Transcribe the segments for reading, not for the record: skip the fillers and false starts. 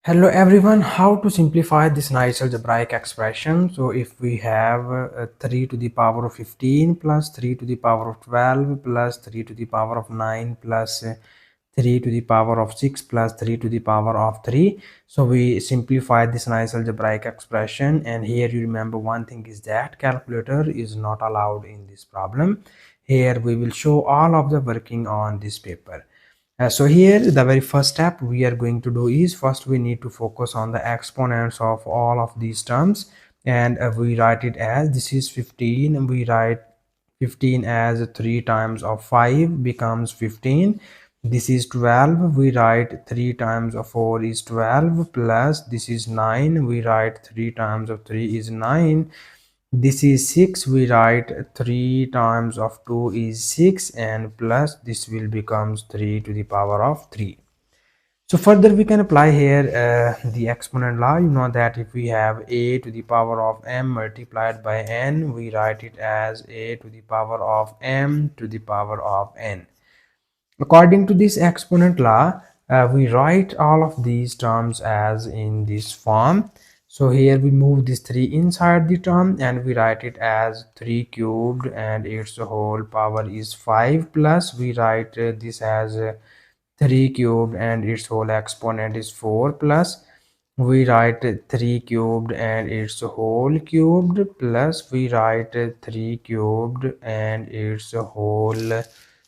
Hello everyone, how to simplify this nice algebraic expression. So if we have 3 to the power of 15 plus 3 to the power of 12 plus 3 to the power of 9 plus 3 to the power of 6 plus 3 to the power of 3. So we simplify this nice algebraic expression, and here you remember one thing is that calculator is not allowed in this problem. Here we will show all of the working on this paper. So here the very first step we are going to do is first we need to focus on the exponents of all of these terms, and we write it as this is 15, and we write 15 as 3 times of 5 becomes 15. This is 12, we write 3 times of 4 is 12, plus this is 9, we write 3 times of 3 is 9. This is 6, we write 3 times of 2 is 6, and plus this will becomes 3 to the power of 3. So further we can apply here the exponent law. You know that if we have a to the power of m multiplied by n, we write it as a to the power of m to the power of n. According to this exponent law, we write all of these terms as in this form. So here we move this 3 inside the term, and we write it as 3 cubed and its whole power is 5, plus we write this as 3 cubed and its whole exponent is 4, plus we write 3 cubed and its whole cubed, plus we write 3 cubed and its whole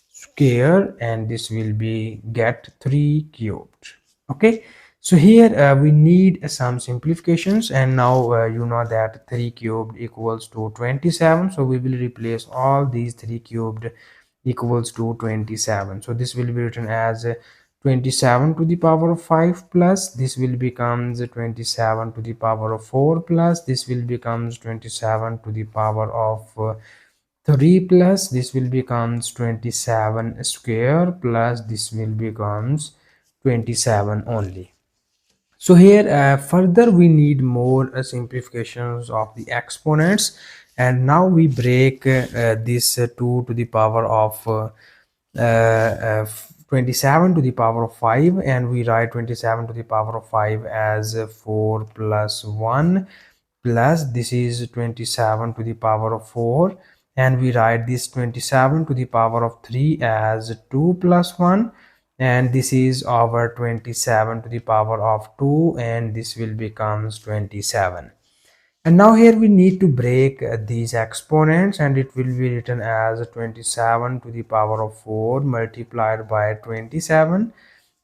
square, and this will be get 3 cubed. Okay, so here we need some simplifications, and now you know that 3 cubed equals to 27, so we will replace all these 3 cubed equals to 27. So this will be written as 27 to the power of 5, plus this will becomes 27 to the power of 4, plus this will becomes 27 to the power of 3, plus this will becomes 27 square, plus this will becomes 27 only. So here further we need more simplifications of the exponents, and now we break this 2 to the power of 27 to the power of 5, and we write 27 to the power of 5 as 4 plus 1, plus this is 27 to the power of 4, and we write this 27 to the power of 3 as 2 plus 1, and this is our 27 to the power of 2, and this will becomes 27. And now here we need to break these exponents, and it will be written as 27 to the power of 4 multiplied by 27,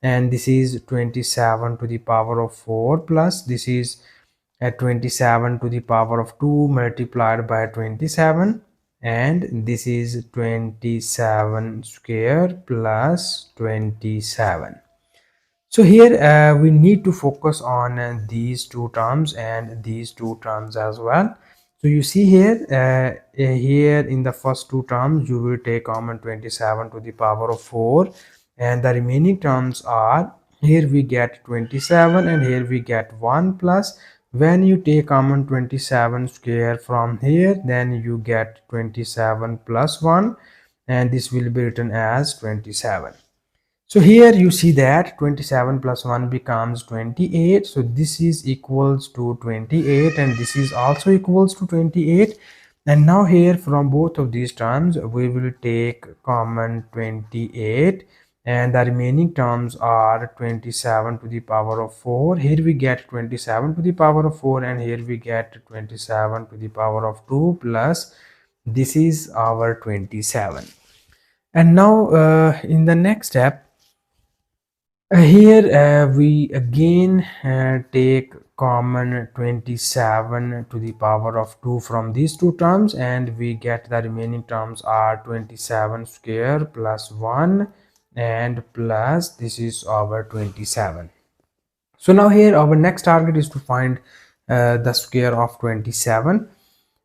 and this is 27 to the power of 4, plus this is 27 to the power of 2 multiplied by 27, and this is 27 square plus 27. So here we need to focus on these two terms and these two terms as well. So you see here here in the first two terms you will take common 27 to the power of 4, and the remaining terms are, here we get 27 and here we get 1, plus when you take common 27 square from here, then you get 27 plus 1, and this will be written as 27. So here you see that 27 plus 1 becomes 28. So this is equals to 28, and this is also equals to 28. And now here from both of these terms we will take common 28, and the remaining terms are 27 to the power of 4. Here we get 27 to the power of 4, and here we get 27 to the power of 2, plus this is our 27. And now in the next step, here we again take common 27 to the power of 2 from these two terms, and we get the remaining terms are 27 square plus 1, and plus this is our 27. So now here our next target is to find the square of 27.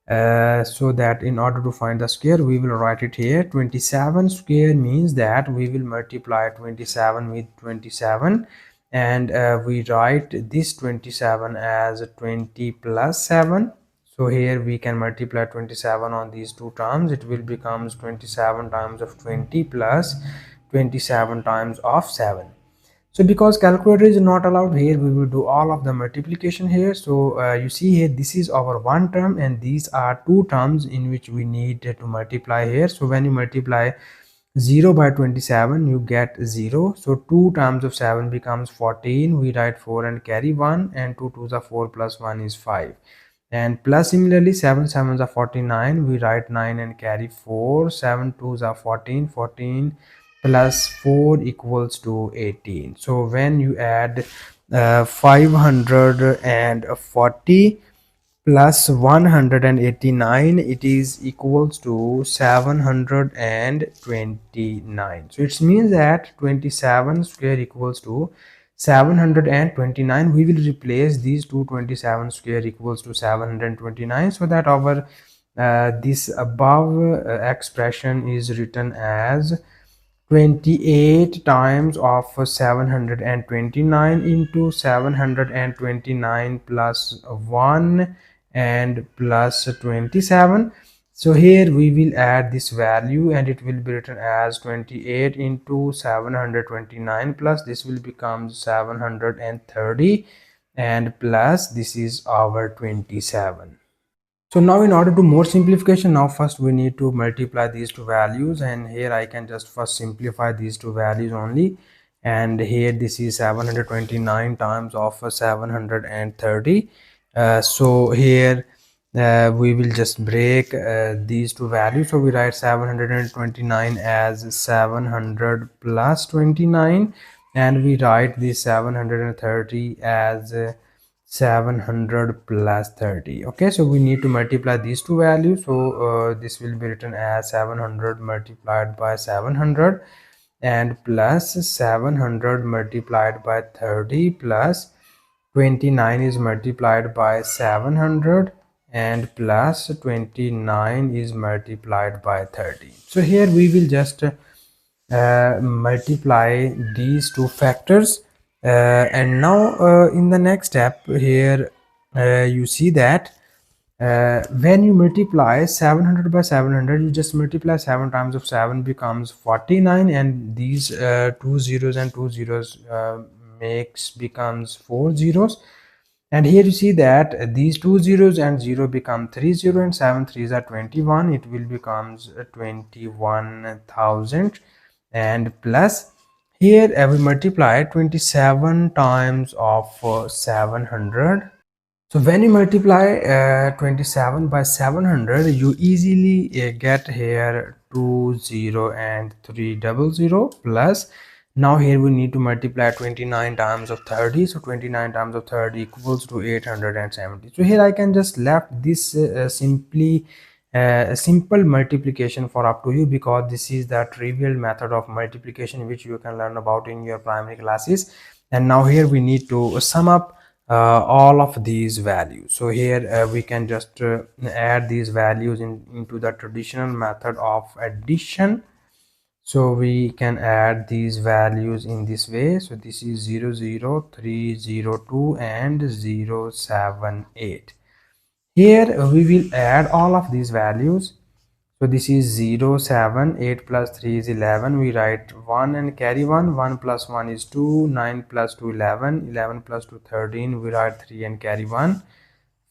So that in order to find the square we will write it here. 27 square means that we will multiply 27 with 27, and we write this 27 as 20 plus 7. So here we can multiply 27 on these two terms. It will becomes 27 times of 20 plus 27 times of 7. So because calculator is not allowed here, we will do all of the multiplication here. So you see here, this is our one term and these are two terms in which we need to multiply here. So when you multiply 0 by 27, you get 0. So 2 times of 7 becomes 14. We write 4 and carry 1, and 2 2s are 4 plus 1 is 5. And plus similarly 7 sevens are 49. We write 9 and carry 4. 7 2s are 14. 14 plus 4 equals to 18. So when you add 540 plus 189, it is equals to 729. So it means that 27 square equals to 729. We will replace these two 27 square equals to 729, so that our this above expression is written as 28 times of 729 into 729 plus 1 and plus 27. So here we will add this value and it will be written as 28 into 729 plus this will become 730 and plus this is our 27. So now in order to more simplification, now first we need to multiply these two values, and here I can just first simplify these two values only. And here this is 729 times of 730. So here we will just break these two values. So we write 729 as 700 plus 29, and we write this 730 as 700 plus 30. Okay, so we need to multiply these two values. So this will be written as 700 multiplied by 700 and plus 700 multiplied by 30 plus 29 is multiplied by 700 and plus 29 is multiplied by 30. So here we will just multiply these two factors, and now in the next step here you see that when you multiply 700 by 700, you just multiply 7 times of 7 becomes 49, and these two zeros and two zeros makes becomes 4 zeros. And here you see that these two zeros and 0 become 30, and 7 threes are 21. It will becomes 21,000 and plus here we multiply 27 times of 700. So when you multiply 27 by 700, you easily get here 20 and 300 plus. Now here we need to multiply 29 times of 30. So 29 times of 30 equals to 870. So here I can just left this simple multiplication for up to you, because this is the trivial method of multiplication which you can learn about in your primary classes. And now here we need to sum up all of these values. So here we can just add these values into the traditional method of addition. So we can add these values in this way. So this is 00, 302 and 078. Here we will add all of these values. So this is 0, 7, 8 plus 3 is 11. We write 1 and carry 1. 1 plus 1 is 2. 9 plus 2, 11. 11 plus 2, 13. We write 3 and carry 1.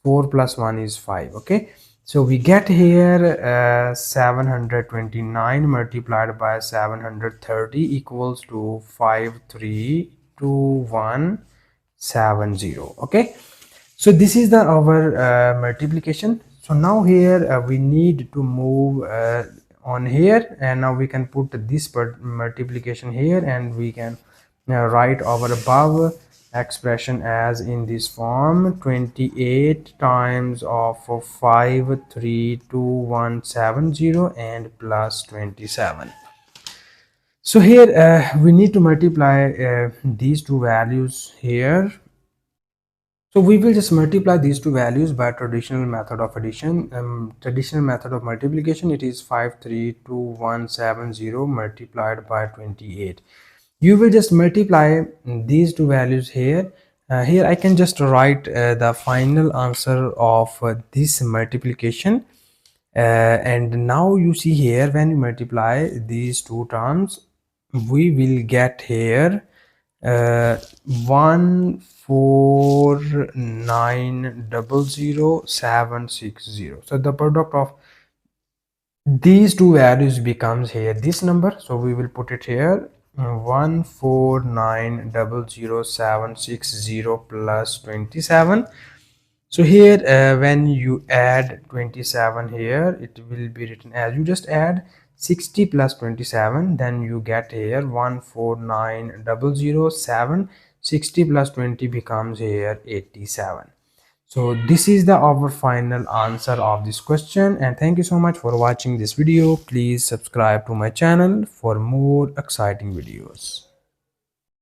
4 plus 1 is 5. Okay. So we get here 729 multiplied by 730 equals to 532170. Okay. So this is the our multiplication. So now here we need to move on here, and now we can put this multiplication here, and we can write our above expression as in this form: 28 times of 532170 and plus 27. So here we need to multiply these two values here. So we will just multiply these two values by traditional method of addition. Traditional method of multiplication, it is 532170 multiplied by 28. You will just multiply these two values here. Here I can just write the final answer of this multiplication. And now you see here, when you multiply these two terms, we will get here uh, 14900,760. So the product of these two values becomes here this number, so we will put it here, 14900,760 plus 27. So here when you add 27 here, it will be written as, you just add 60 plus 27, then you get here 14900,760 plus 20 becomes here 87. So this is the our final answer of this question, and thank you so much for watching this video. Please subscribe to my channel for more exciting videos.